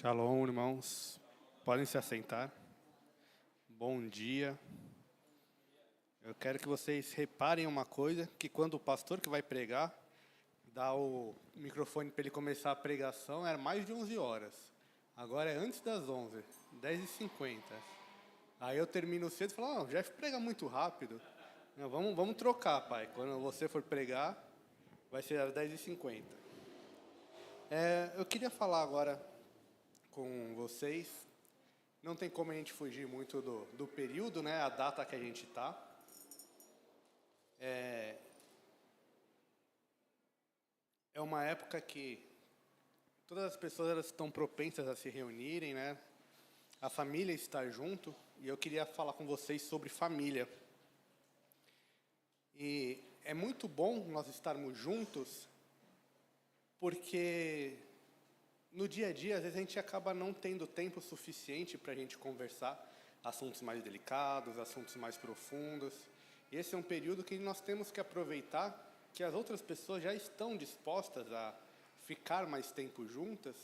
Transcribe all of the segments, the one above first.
Shalom, irmãos. Podem se assentar. Bom dia. Eu quero que vocês reparem uma coisa, que quando o pastor que vai pregar, dá o microfone para ele começar a pregação, era mais de 11 horas. Agora é antes das 11, 10h50. Aí eu termino cedo e falo, não, o Jeff prega muito rápido. Não, vamos trocar, pai. Quando você for pregar, vai ser às 10h50. Eu queria falar agora com vocês. Não tem como a gente fugir muito do período, né? A data que a gente está. É uma época que todas as pessoas elas estão propensas a se reunirem, né? A família está junto. E eu queria falar com vocês sobre família. E é muito bom nós estarmos juntos, porque no dia a dia, às vezes a gente acaba não tendo tempo suficiente para a gente conversar assuntos mais delicados, assuntos mais profundos. E esse é um período que nós temos que aproveitar que as outras pessoas já estão dispostas a ficar mais tempo juntas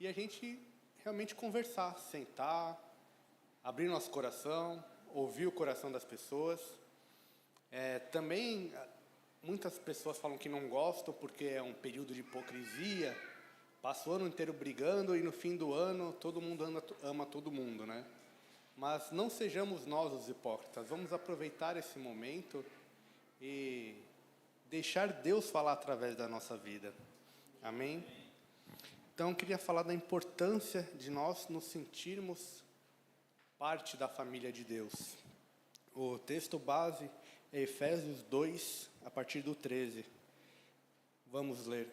e a gente realmente conversar, sentar, abrir nosso coração, ouvir o coração das pessoas. Também, muitas pessoas falam que não gostam porque é um período de hipocrisia. Passa o ano inteiro brigando e no fim do ano todo mundo ama todo mundo, né? Mas não sejamos nós os hipócritas. Vamos aproveitar esse momento e deixar Deus falar através da nossa vida. Amém? Então, eu queria falar da importância de nós nos sentirmos parte da família de Deus. O texto base é Efésios 2, a partir do 13. Vamos ler.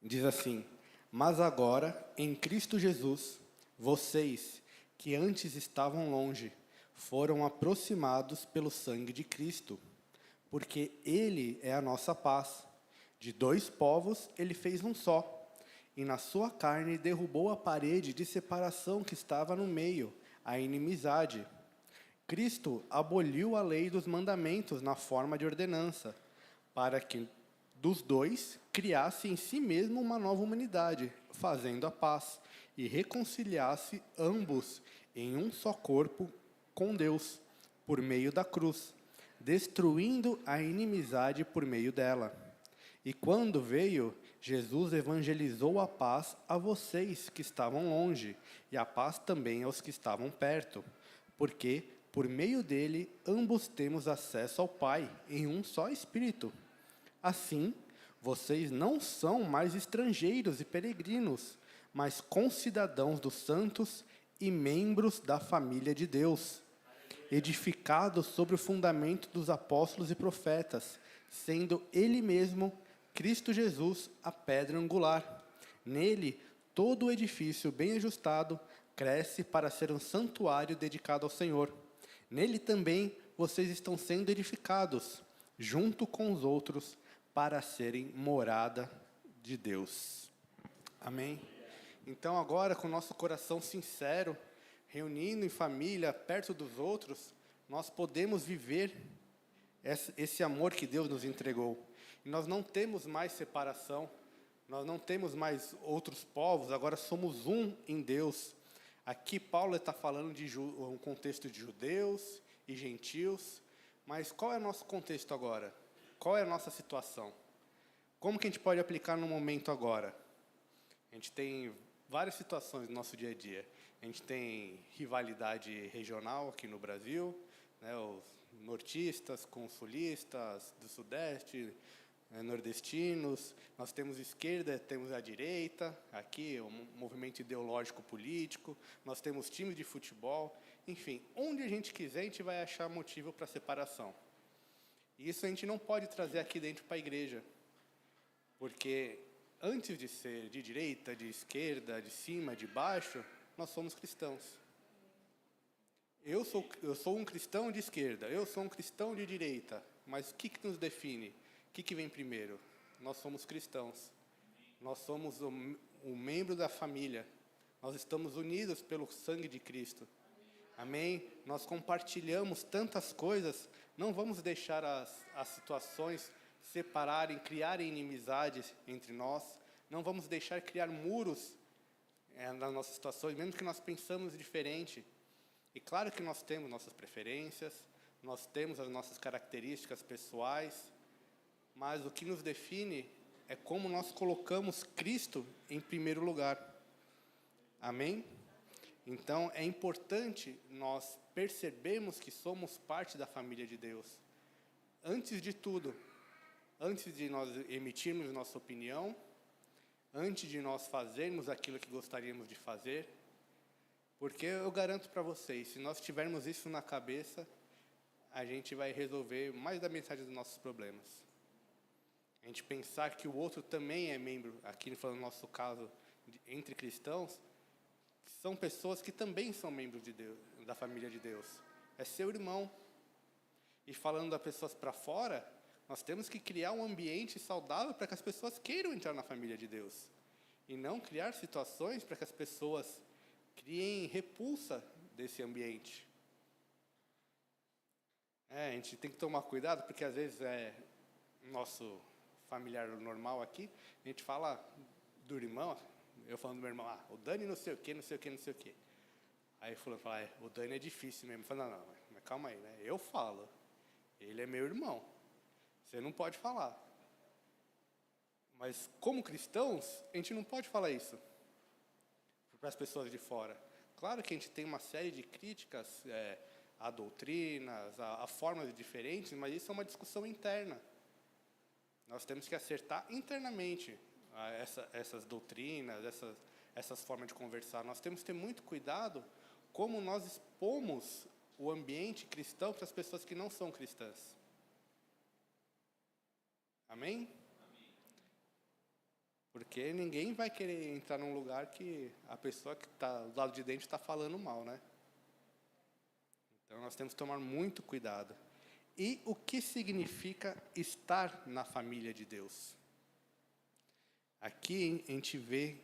Diz assim: mas agora, em Cristo Jesus, vocês, que antes estavam longe, foram aproximados pelo sangue de Cristo, porque Ele é a nossa paz. De dois povos Ele fez um só, e na sua carne derrubou a parede de separação que estava no meio, a inimizade. Cristo aboliu a lei dos mandamentos na forma de ordenança, para que dos dois criasse em si mesmo uma nova humanidade, fazendo a paz, e reconciliasse ambos em um só corpo com Deus, por meio da cruz, destruindo a inimizade por meio dela. E quando veio, Jesus evangelizou a paz a vocês que estavam longe, e a paz também aos que estavam perto, porque, por meio dele, ambos temos acesso ao Pai, em um só Espírito. Assim, vocês não são mais estrangeiros e peregrinos, mas concidadãos dos santos e membros da família de Deus, edificados sobre o fundamento dos apóstolos e profetas, sendo Ele mesmo, Cristo Jesus, a pedra angular. Nele, todo o edifício bem ajustado cresce para ser um santuário dedicado ao Senhor. Nele também vocês estão sendo edificados, junto com os outros, para serem morada de Deus. Amém? Então agora, com o nosso coração sincero, reunindo em família, perto dos outros, nós podemos viver esse amor que Deus nos entregou. E nós não temos mais separação, nós não temos mais outros povos, agora somos um em Deus. Aqui Paulo está falando de um contexto de judeus e gentios, mas qual é o nosso contexto agora? Qual é a nossa situação? Como que a gente pode aplicar no momento agora? A gente tem várias situações no nosso dia a dia. A gente tem rivalidade regional aqui no Brasil, né, os nortistas com os sulistas do Sudeste, nordestinos. Nós temos esquerda, temos a direita, aqui um movimento ideológico político. Nós temos times de futebol. Enfim, onde a gente quiser, a gente vai achar motivo para separação. E isso a gente não pode trazer aqui dentro para a igreja, porque antes de ser de direita, de esquerda, de cima, de baixo, nós somos cristãos. Eu sou um cristão de esquerda, eu sou um cristão de direita, mas o que nos define? O que vem primeiro? Nós somos cristãos. Nós somos o membro da família. Nós estamos unidos pelo sangue de Cristo. Amém? Nós compartilhamos tantas coisas, não vamos deixar as situações separarem, criarem inimizades entre nós, não vamos deixar criar muros nas nossas situações, mesmo que nós pensamos diferente. E claro que nós temos nossas preferências, nós temos as nossas características pessoais, mas o que nos define é como nós colocamos Cristo em primeiro lugar. Amém? Então, é importante nós percebermos que somos parte da família de Deus. Antes de tudo, antes de nós emitirmos nossa opinião, antes de nós fazermos aquilo que gostaríamos de fazer, porque eu garanto para vocês, se nós tivermos isso na cabeça, a gente vai resolver mais da metade dos nossos problemas. A gente pensar que o outro também é membro, aqui falando no nosso caso, entre cristãos, são pessoas que também são membros de Deus, da família de Deus. É seu irmão. E falando das pessoas para fora, nós temos que criar um ambiente saudável para que as pessoas queiram entrar na família de Deus. E não criar situações para que as pessoas criem repulsa desse ambiente. A gente tem que tomar cuidado, porque às vezes nosso familiar normal aqui, a gente fala do irmão, eu falando do meu irmão, o Dani não sei o quê, não sei o quê, não sei o quê. Aí fulano fala, o Dani é difícil mesmo. Eu falo, não, mas calma aí, né? Eu falo, ele é meu irmão, você não pode falar. Mas como cristãos, a gente não pode falar isso para as pessoas de fora. Claro que a gente tem uma série de críticas a doutrinas, a formas diferentes, mas isso é uma discussão interna. Nós temos que acertar internamente essas doutrinas, essas formas de conversar. Nós temos que ter muito cuidado como nós expomos o ambiente cristão para as pessoas que não são cristãs. Amém? Porque ninguém vai querer entrar num lugar que a pessoa que está do lado de dentro está falando mal, né? Então nós temos que tomar muito cuidado. E o que significa estar na família de Deus? Aqui a gente vê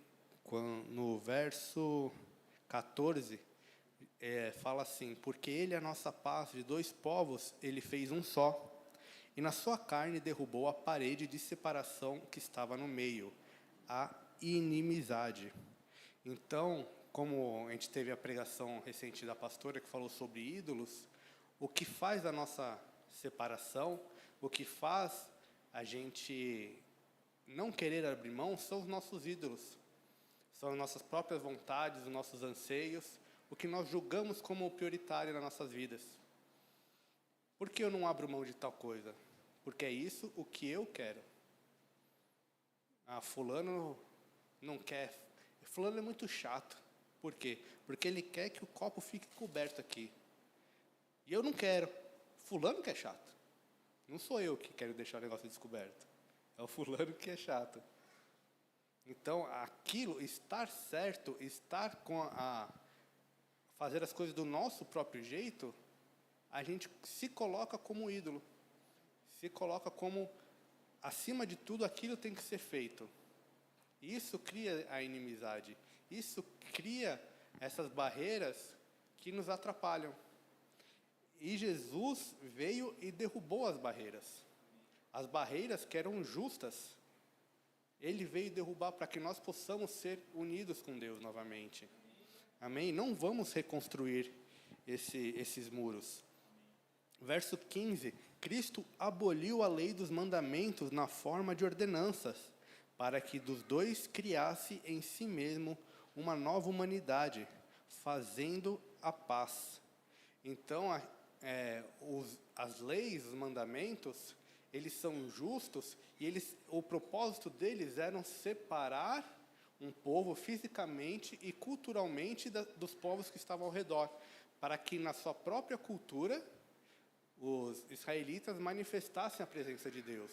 no verso 14, fala assim, porque ele é a nossa paz, de dois povos ele fez um só, e na sua carne derrubou a parede de separação que estava no meio, a inimizade. Então, como a gente teve a pregação recente da pastora que falou sobre ídolos, o que faz a nossa separação, o que faz a gente não querer abrir mão são os nossos ídolos, são as nossas próprias vontades, os nossos anseios, o que nós julgamos como prioritário nas nossas vidas. Por que eu não abro mão de tal coisa? Porque é isso o que eu quero. Fulano não quer. Fulano é muito chato. Por quê? Porque ele quer que o copo fique coberto aqui. E eu não quero. Fulano que é chato. Não sou eu que quero deixar o negócio descoberto. É o fulano que é chato. Então, aquilo, estar certo, estar fazer as coisas do nosso próprio jeito, a gente se coloca como ídolo. Se coloca como, acima de tudo, aquilo tem que ser feito. Isso cria a inimizade. Isso cria essas barreiras que nos atrapalham. E Jesus veio e derrubou as barreiras. As barreiras que eram justas, Ele veio derrubar para que nós possamos ser unidos com Deus novamente. Amém? Não vamos reconstruir esses muros. Verso 15, Cristo aboliu a lei dos mandamentos na forma de ordenanças, para que dos dois criasse em si mesmo uma nova humanidade, fazendo a paz. Então, as leis, os mandamentos, eles são justos e o propósito deles era separar um povo fisicamente e culturalmente dos povos que estavam ao redor, para que na sua própria cultura os israelitas manifestassem a presença de Deus.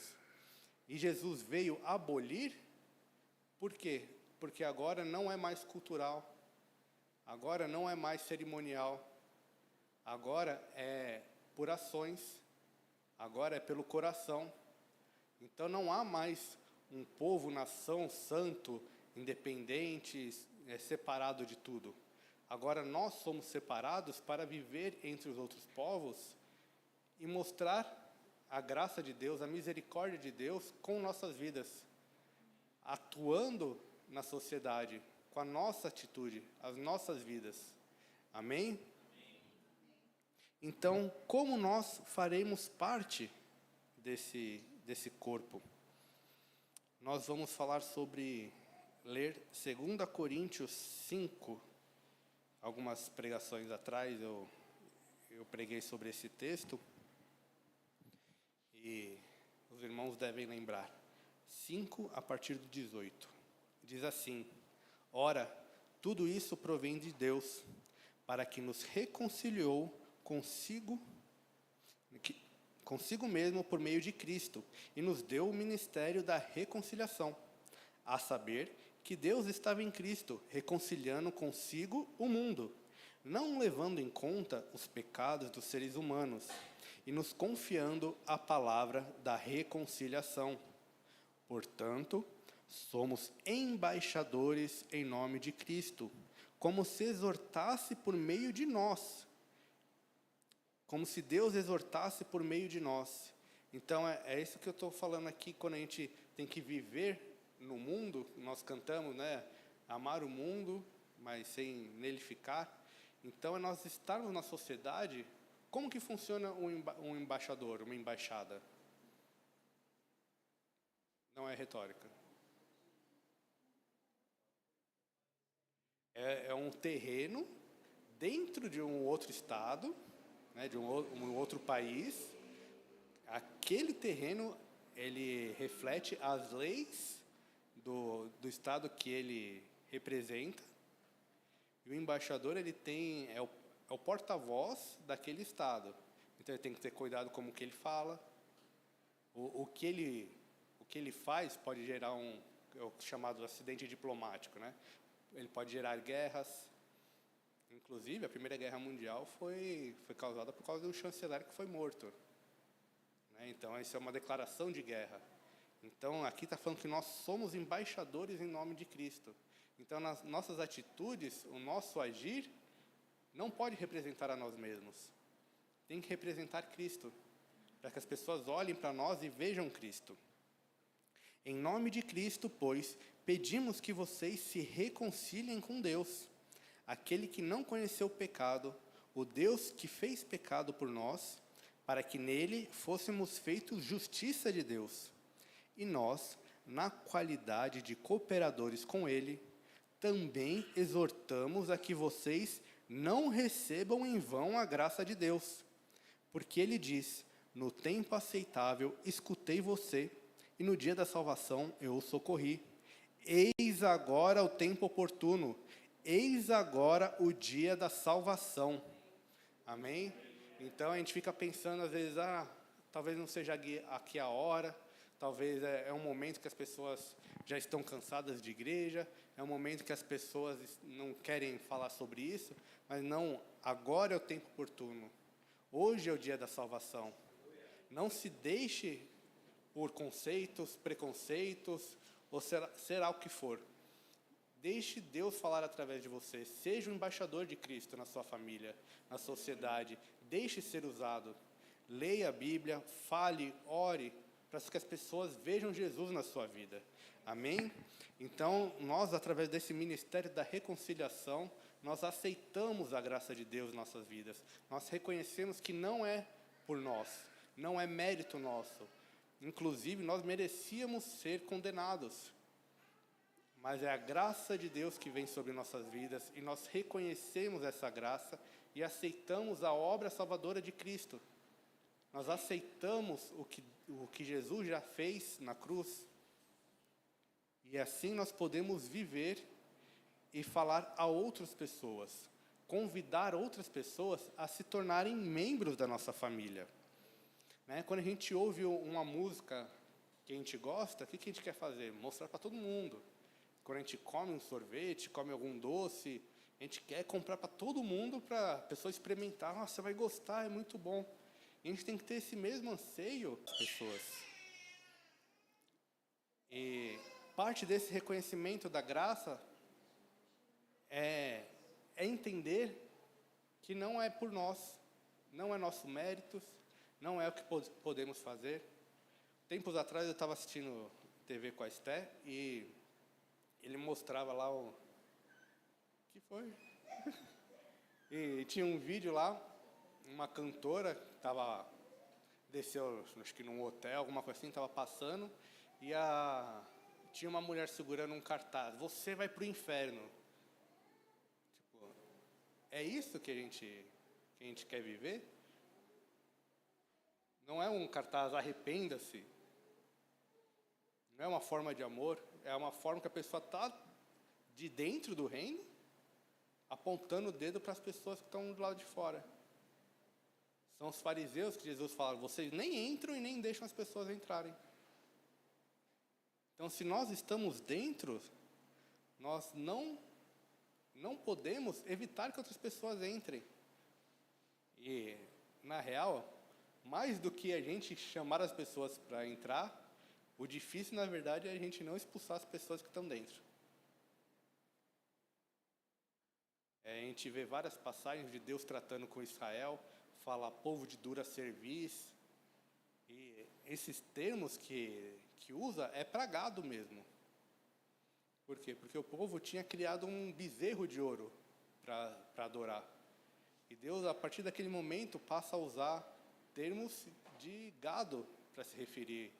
E Jesus veio abolir, por quê? Porque agora não é mais cultural, agora não é mais cerimonial, agora é por ações, agora é pelo coração. Então não há mais um povo, nação, santo, independente, separado de tudo. Agora nós somos separados para viver entre os outros povos e mostrar a graça de Deus, a misericórdia de Deus com nossas vidas. atuando na sociedade, com a nossa atitude, as nossas vidas. Amém? Então, como nós faremos parte desse corpo? Nós vamos falar sobre ler 2 Coríntios 5. Algumas pregações atrás eu preguei sobre esse texto. E os irmãos devem lembrar. 5 a partir do 18. Diz assim: Ora, tudo isso provém de Deus, para que nos reconciliou consigo mesmo por meio de Cristo, e nos deu o ministério da reconciliação, a saber, que Deus estava em Cristo, reconciliando consigo o mundo, não levando em conta os pecados dos seres humanos, e nos confiando a palavra da reconciliação. Portanto, somos embaixadores em nome de Cristo, como se exortasse por meio de nós, como se Deus exortasse por meio de nós. Então, é isso que eu estou falando aqui, quando a gente tem que viver no mundo. Nós cantamos, né? Amar o mundo, mas sem nele ficar. Então, é nós estarmos na sociedade. Como que funciona um embaixador, uma embaixada? Não é retórica. É um terreno dentro de um outro estado, né, de um outro país. Aquele terreno, ele reflete as leis do estado que ele representa. E o embaixador, ele é o porta-voz daquele estado. Então, ele tem que ter cuidado com o que ele fala. O que ele faz pode gerar o chamado acidente diplomático, né? Ele pode gerar guerras. Inclusive, a Primeira Guerra Mundial foi causada por causa de um chanceler que foi morto. Né? Então, isso é uma declaração de guerra. Então, aqui está falando que nós somos embaixadores em nome de Cristo. Então, nas nossas atitudes, o nosso agir não pode representar a nós mesmos. Tem que representar Cristo, para que as pessoas olhem para nós e vejam Cristo. Em nome de Cristo, pois, pedimos que vocês se reconciliem com Deus, aquele que não conheceu o pecado, o Deus que fez pecado por nós, para que nele fôssemos feitos justiça de Deus. E nós, na qualidade de cooperadores com ele, também exortamos a que vocês não recebam em vão a graça de Deus. Porque ele diz: no tempo aceitável escutei você, e no dia da salvação eu o socorri. Eis agora o tempo oportuno, eis agora o dia da salvação. Amém? Então a gente fica pensando às vezes, talvez não seja aqui a hora, talvez é um momento que as pessoas já estão cansadas de igreja, é um momento que as pessoas não querem falar sobre isso, mas não, agora é o tempo oportuno. Hoje é o dia da salvação. Não se deixe por conceitos, preconceitos, ou será o que for. Deixe Deus falar através de você. Seja um embaixador de Cristo na sua família, na sociedade. Deixe ser usado. Leia a Bíblia, fale, ore, para que as pessoas vejam Jesus na sua vida. Amém? Então, nós, através desse ministério da reconciliação, nós aceitamos a graça de Deus em nossas vidas. Nós reconhecemos que não é por nós, não é mérito nosso. Inclusive, nós merecíamos ser condenados. Mas é a graça de Deus que vem sobre nossas vidas, e nós reconhecemos essa graça e aceitamos a obra salvadora de Cristo. Nós aceitamos o que Jesus já fez na cruz. E assim nós podemos viver e falar a outras pessoas, convidar outras pessoas a se tornarem membros da nossa família. Né? Quando a gente ouve uma música que a gente gosta, o que a gente quer fazer? Mostrar para todo mundo. Quando a gente come um sorvete, come algum doce, a gente quer comprar para todo mundo, para a pessoa experimentar. Nossa, você vai gostar, é muito bom. E a gente tem que ter esse mesmo anseio das pessoas. E parte desse reconhecimento da graça é entender que não é por nós, não é nosso mérito, não é o que podemos fazer. Tempos atrás eu estava assistindo TV com a Esté e ele mostrava lá o... que foi? E tinha um vídeo lá, uma cantora que desceu, acho que num hotel, alguma coisa assim, estava passando, e tinha uma mulher segurando um cartaz: "Você vai pro inferno". Tipo, é isso que a gente quer viver? Não é um cartaz "arrependa-se". Não é uma forma de amor, é uma forma que a pessoa está de dentro do reino, apontando o dedo para as pessoas que estão do lado de fora. São os fariseus que Jesus fala: vocês nem entram e nem deixam as pessoas entrarem. Então, se nós estamos dentro, nós não podemos evitar que outras pessoas entrem. E, na real, mais do que a gente chamar as pessoas para entrar, o difícil, na verdade, é a gente não expulsar as pessoas que estão dentro. A gente vê várias passagens de Deus tratando com Israel, fala povo de dura cerviz, e esses termos que usa é para gado mesmo. Por quê? Porque o povo tinha criado um bezerro de ouro para adorar. E Deus, a partir daquele momento, passa a usar termos de gado para se referir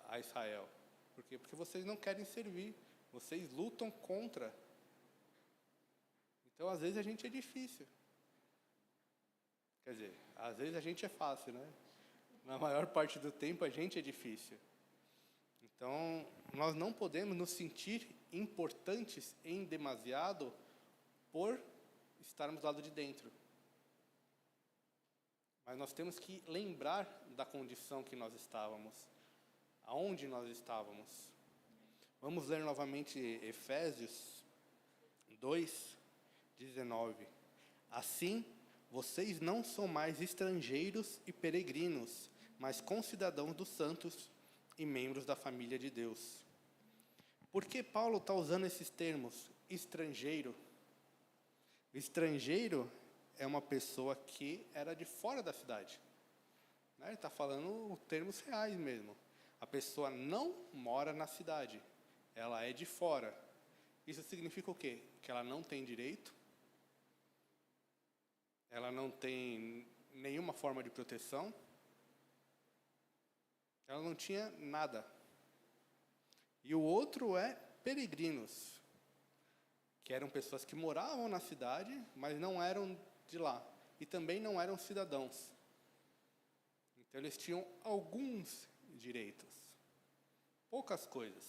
a Israel. Por quê? Porque vocês não querem servir, vocês lutam contra. Então, às vezes, a gente é difícil. Quer dizer, às vezes a gente é fácil, né? Na maior parte do tempo, a gente é difícil. Então, nós não podemos nos sentir importantes em demasiado por estarmos do lado de dentro. Mas nós temos que lembrar da condição que nós estávamos, aonde nós estávamos. Vamos ler novamente Efésios 2:19. Assim, vocês não são mais estrangeiros e peregrinos, mas concidadãos dos santos e membros da família de Deus. Por que Paulo está usando esses termos? Estrangeiro. Estrangeiro é uma pessoa que era de fora da cidade. Ele está falando termos reais mesmo. A pessoa não mora na cidade, ela é de fora. Isso significa o quê? Que ela não tem direito, ela não tem nenhuma forma de proteção, ela não tinha nada. E o outro é peregrinos, que eram pessoas que moravam na cidade, mas não eram de lá, e também não eram cidadãos. Então eles tinham alguns direitos, poucas coisas.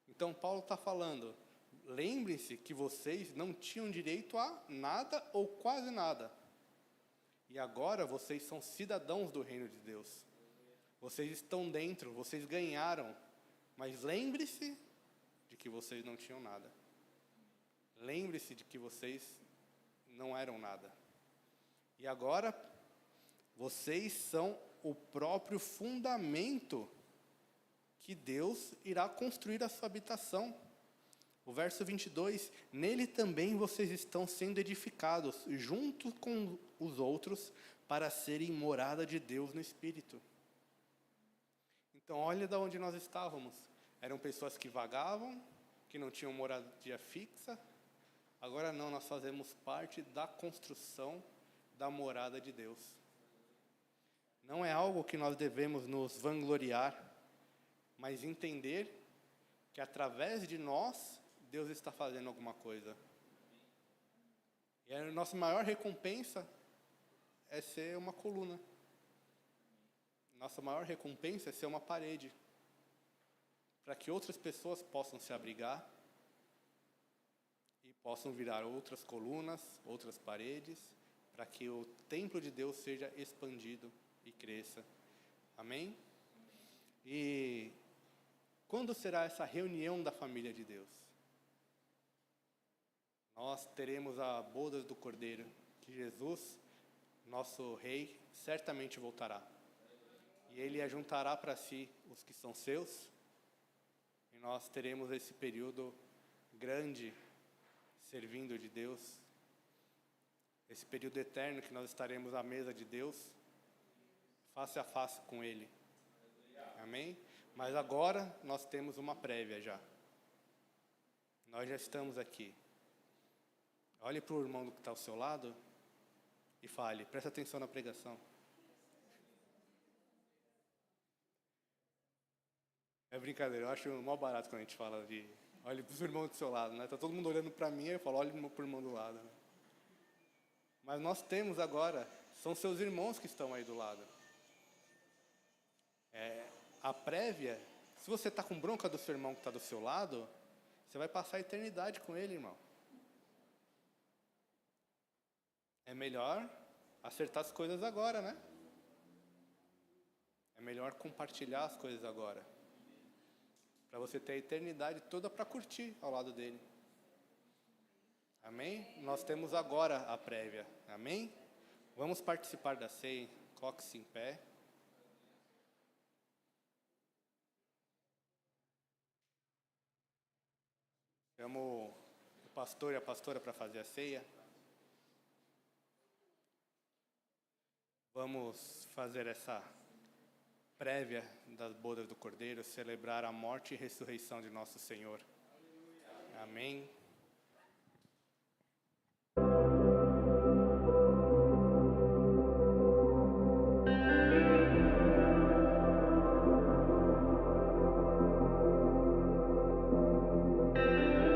Então Paulo está falando: lembrem-se que vocês não tinham direito a nada ou quase nada. E agora vocês são cidadãos do reino de Deus. Vocês estão dentro, vocês ganharam. Mas lembre-se de que vocês não tinham nada. Lembre-se de que vocês não eram nada. E agora, vocês são o próprio fundamento que Deus irá construir a sua habitação. O verso 22, nele também vocês estão sendo edificados, junto com os outros, para serem morada de Deus no Espírito. Então, olha de onde nós estávamos. Eram pessoas que vagavam, que não tinham moradia fixa. Agora não, nós fazemos parte da construção da morada de Deus. Não é algo que nós devemos nos vangloriar, mas entender que através de nós, Deus está fazendo alguma coisa. E a nossa maior recompensa é ser uma coluna. Nossa maior recompensa é ser uma parede, para que outras pessoas possam se abrigar e possam virar outras colunas, outras paredes, para que o templo de Deus seja expandido e cresça. Amém? E quando será essa reunião da família de Deus? Nós teremos a boda do Cordeiro, que Jesus, nosso Rei, certamente voltará. E Ele ajuntará para si os que são seus, e nós teremos esse período grande servindo de Deus, esse período eterno que nós estaremos à mesa de Deus, face a face com Ele. Amém? Mas agora nós temos uma prévia já. Nós já estamos aqui. Olhe para o irmão que está ao seu lado e fale, presta atenção na pregação. É brincadeira, eu acho mó barato quando a gente fala de... Olhe para os irmãos do seu lado, né? Tá todo mundo olhando para mim, eu falo, olhe para o irmão do lado. Né? Mas nós temos agora, são seus irmãos que estão aí do lado. A prévia, se você está com bronca do seu irmão que está do seu lado, você vai passar a eternidade com ele, irmão. É melhor acertar as coisas agora, né? É melhor compartilhar as coisas agora. Para você ter a eternidade toda para curtir ao lado dele. Amém? Nós temos agora a prévia. Amém? Vamos participar da ceia. Coloque-se em pé. Chamo o pastor e a pastora para fazer a ceia. Vamos fazer essa prévia das bodas do Cordeiro, celebrar a morte e ressurreição de nosso Senhor. Amém.